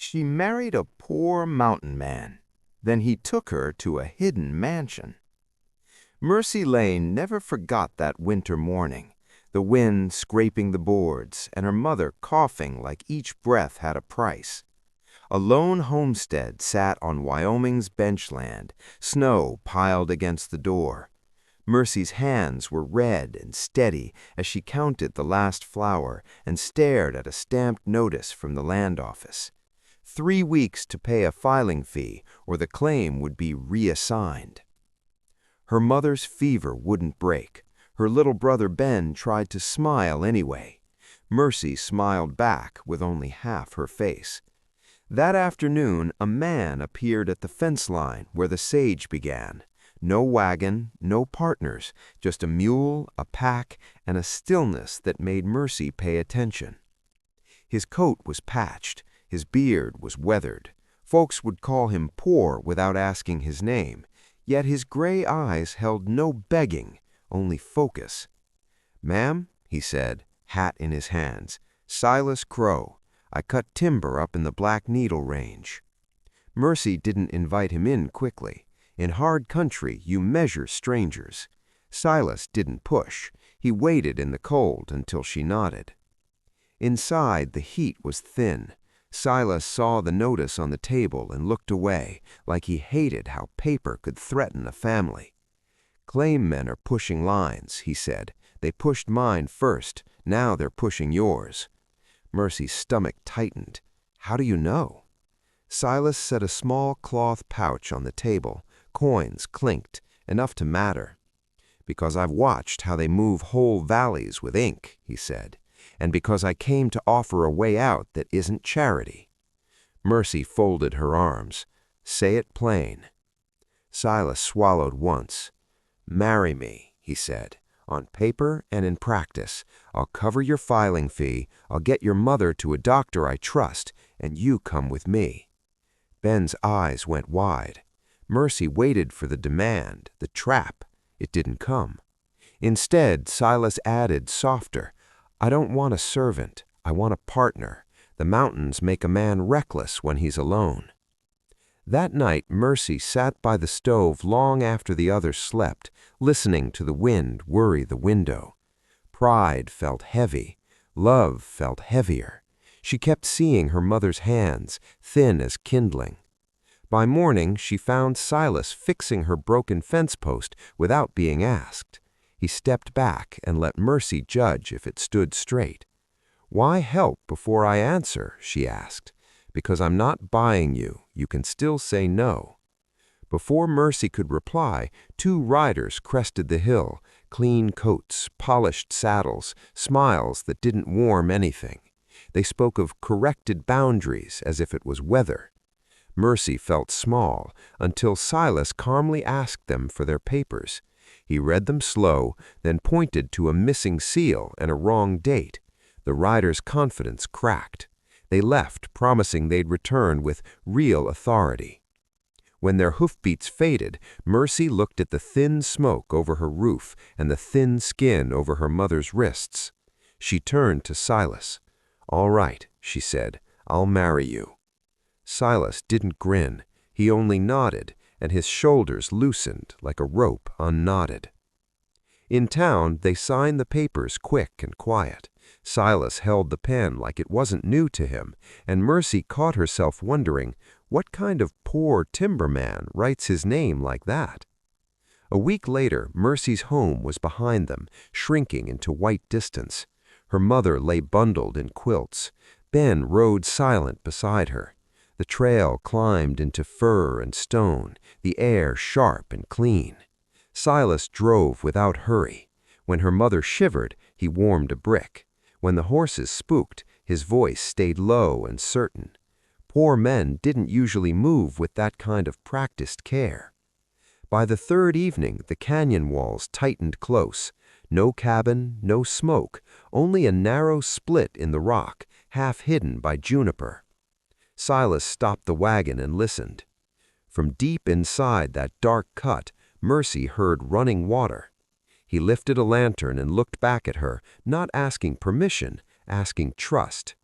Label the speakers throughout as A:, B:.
A: She married a poor mountain man. Then he took her to a hidden mansion. Mercy Lane never forgot that winter morning, the wind scraping the boards and her mother coughing like each breath had a price. A lone homestead sat on Wyoming's benchland, snow piled against the door. Mercy's hands were red and steady as she counted the last flower and stared at a stamped notice from the land office. 3 weeks to pay a filing fee or the claim would be reassigned. Her mother's fever wouldn't break. Her little brother Ben tried to smile anyway. Mercy smiled back with only half her face. That afternoon, a man appeared at the fence line where the sage began. No wagon, no partners, just a mule, a pack, and a stillness that made Mercy pay attention. His coat was patched, his beard was weathered. Folks would call him poor without asking his name, yet his gray eyes held no begging, only focus. "Ma'am," he said, hat in his hands, "Silas Crow. I cut timber up in the Black Needle Range." Mercy didn't invite him in quickly. In hard country, you measure strangers. Silas didn't push. He waited in the cold until she nodded. Inside, the heat was thin. Silas saw the notice on the table and looked away, like he hated how paper could threaten a family. "Claim men are pushing lines," he said. "They pushed mine first. Now they're pushing yours." Mercy's stomach tightened. "How do you know?" Silas set a small cloth pouch on the table. Coins clinked, enough to matter. "Because I've watched how they move whole valleys with ink," he said, "and because I came to offer a way out that isn't charity." Mercy folded her arms. "Say it plain." Silas swallowed once. "Marry me," he said, "on paper and in practice. I'll cover your filing fee, I'll get your mother to a doctor I trust, and you come with me." Ben's eyes went wide. Mercy waited for the demand, the trap. It didn't come. Instead, Silas added, softer, "I don't want a servant. I want a partner. The mountains make a man reckless when he's alone." That night, Mercy sat by the stove long after the others slept, listening to the wind worry the window. Pride felt heavy. Love felt heavier. She kept seeing her mother's hands, thin as kindling. By morning, she found Silas fixing her broken fence post without being asked. He stepped back and let Mercy judge if it stood straight. "Why help before I answer?" she asked. "Because I'm not buying you. You can still say no." Before Mercy could reply, 2 riders crested the hill, clean coats, polished saddles, smiles that didn't warm anything. They spoke of corrected boundaries as if it was weather. Mercy felt small until Silas calmly asked them for their papers. He read them slow, then pointed to a missing seal and a wrong date. The riders' confidence cracked. They left, promising they'd return with real authority. When their hoofbeats faded, Mercy looked at the thin smoke over her roof and the thin skin over her mother's wrists. She turned to Silas. "All right," she said, "I'll marry you." Silas didn't grin. He only nodded, and his shoulders loosened like a rope unknotted. In town, they signed the papers quick and quiet. Silas held the pen like it wasn't new to him, and Mercy caught herself wondering, what kind of poor timberman writes his name like that? A week later, Mercy's home was behind them, shrinking into white distance. Her mother lay bundled in quilts. Ben rode silent beside her. The trail climbed into fir and stone, the air sharp and clean. Silas drove without hurry. When her mother shivered, he warmed a brick. When the horses spooked, his voice stayed low and certain. Poor men didn't usually move with that kind of practiced care. By the 3rd evening, the canyon walls tightened close. No cabin, no smoke, only a narrow split in the rock, half hidden by juniper. Silas stopped the wagon and listened. From deep inside that dark cut, Mercy heard running water. He lifted a lantern and looked back at her, not asking permission, asking trust.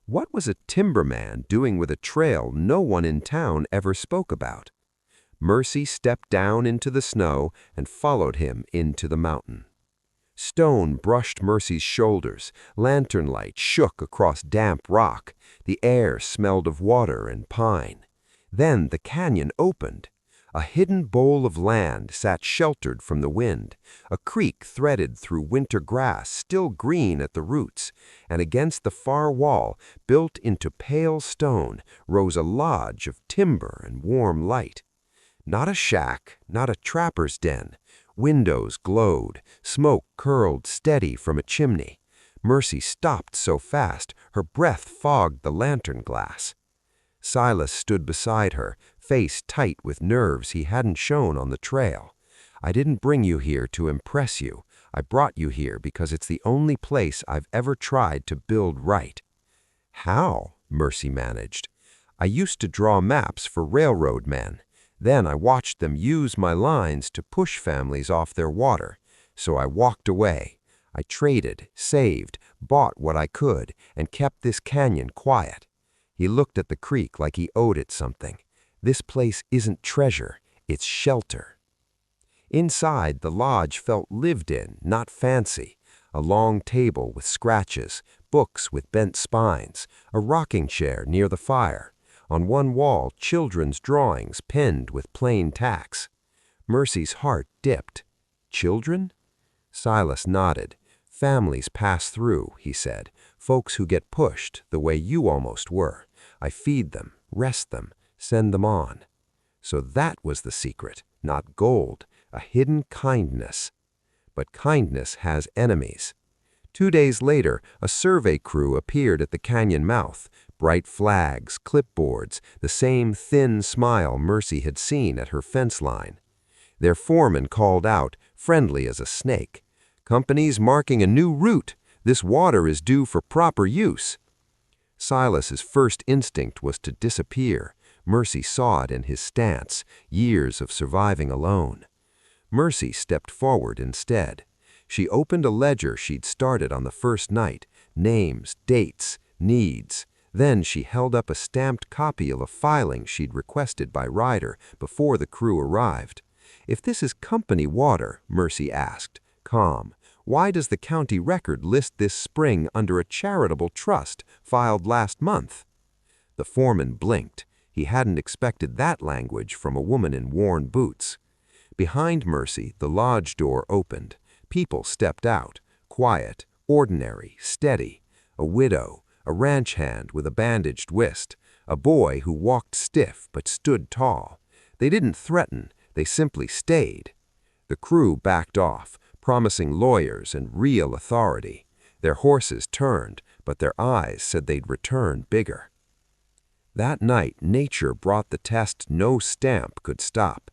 B: What was a timberman doing with a trail no one in town ever spoke about? Mercy stepped down into the snow and followed him into the mountain. Stone brushed Mercy's shoulders, lantern light shook across damp rock, the air smelled of water and pine. Then the canyon opened. A hidden bowl of land sat sheltered from the wind, a creek threaded through winter grass still green at the roots, and against the far wall, built into pale stone, rose a lodge of timber and warm light. Not a shack, not a trapper's den. Windows glowed, smoke curled steady from a chimney. Mercy stopped so fast, her breath fogged the lantern glass. Silas stood beside her, face tight with nerves he hadn't shown on the trail. "I didn't bring you here to impress you. I brought you here because it's the only place I've ever tried to build right." "How?" Mercy managed. "I used to draw maps for railroad men. Then I watched them use my lines to push families off their water. So I walked away. I traded, saved, bought what I could, and kept this canyon quiet." He looked at the creek like he owed it something. "This place isn't treasure, it's shelter." Inside, the lodge felt lived in, not fancy. A long table with scratches, books with bent spines, a rocking chair near the fire. On one wall, children's drawings pinned with plain tacks. Mercy's heart dipped. "Children?" Silas nodded. "Families pass through," he said. "Folks who get pushed, the way you almost were. I feed them, rest them, send them on." So that was the secret, not gold, a hidden kindness. But kindness has enemies. 2 days later, a survey crew appeared at the canyon mouth. Bright flags, clipboards, the same thin smile Mercy had seen at her fence line. Their foreman called out, friendly as a snake, "Company's marking a new route. This water is due for proper use." Silas's first instinct was to disappear. Mercy saw it in his stance, years of surviving alone. Mercy stepped forward instead. She opened a ledger she'd started on the first night, names, dates, needs. Then she held up a stamped copy of a filing she'd requested by Ryder before the crew arrived. "If this is company water," Mercy asked, calm, "why does the county record list this spring under a charitable trust filed last month?" The foreman blinked. He hadn't expected that language from a woman in worn boots. Behind Mercy, the lodge door opened. People stepped out, quiet, ordinary, steady. A widow, a ranch hand with a bandaged wrist, a boy who walked stiff but stood tall. They didn't threaten, they simply stayed. The crew backed off, promising lawyers and real authority. Their horses turned, but their eyes said they'd return bigger. That night, nature brought the test no stamp could stop.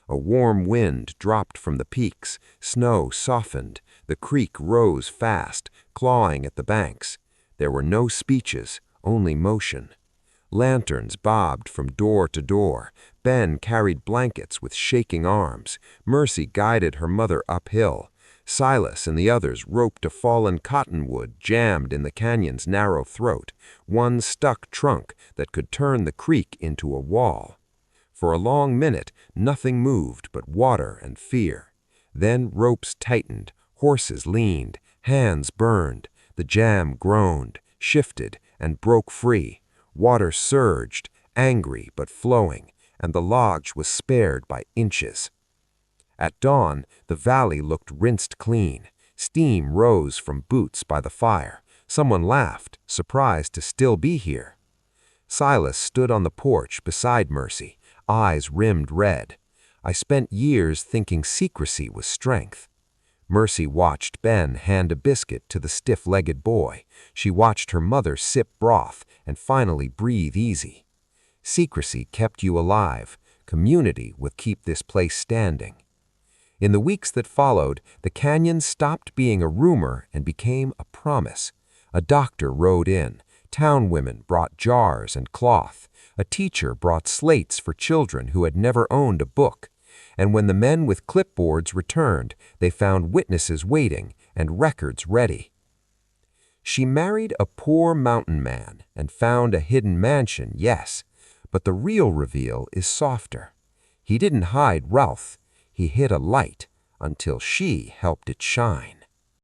B: A warm wind dropped from the peaks, snow softened, the creek rose fast, clawing at the banks. There were no speeches, only motion. Lanterns bobbed from door to door. Ben carried blankets with shaking arms. Mercy guided her mother uphill. Silas and the others roped a fallen cottonwood jammed in the canyon's narrow throat, one stuck trunk that could turn the creek into a wall. For a long minute, nothing moved but water and fear. Then ropes tightened, horses leaned, hands burned. The jam groaned, shifted, and broke free. Water surged, angry but flowing, and the lodge was spared by inches. At dawn, the valley looked rinsed clean. Steam rose from boots by the fire. Someone laughed, surprised to still be here. Silas stood on the porch beside Mercy, eyes rimmed red. "I spent years thinking secrecy was strength." Mercy watched Ben hand a biscuit to the stiff-legged boy. She watched her mother sip broth and finally breathe easy. Secrecy kept you alive. Community would keep this place standing. In the weeks that followed, the canyon stopped being a rumor and became a promise. A doctor rode in. Town women brought jars and cloth. A teacher brought slates for children who had never owned a book. And when the men with clipboards returned, they found witnesses waiting and records ready. She married a poor mountain man and found a hidden mansion, yes, but the real reveal is softer. He didn't hide wealth, he hid a light until she helped it shine.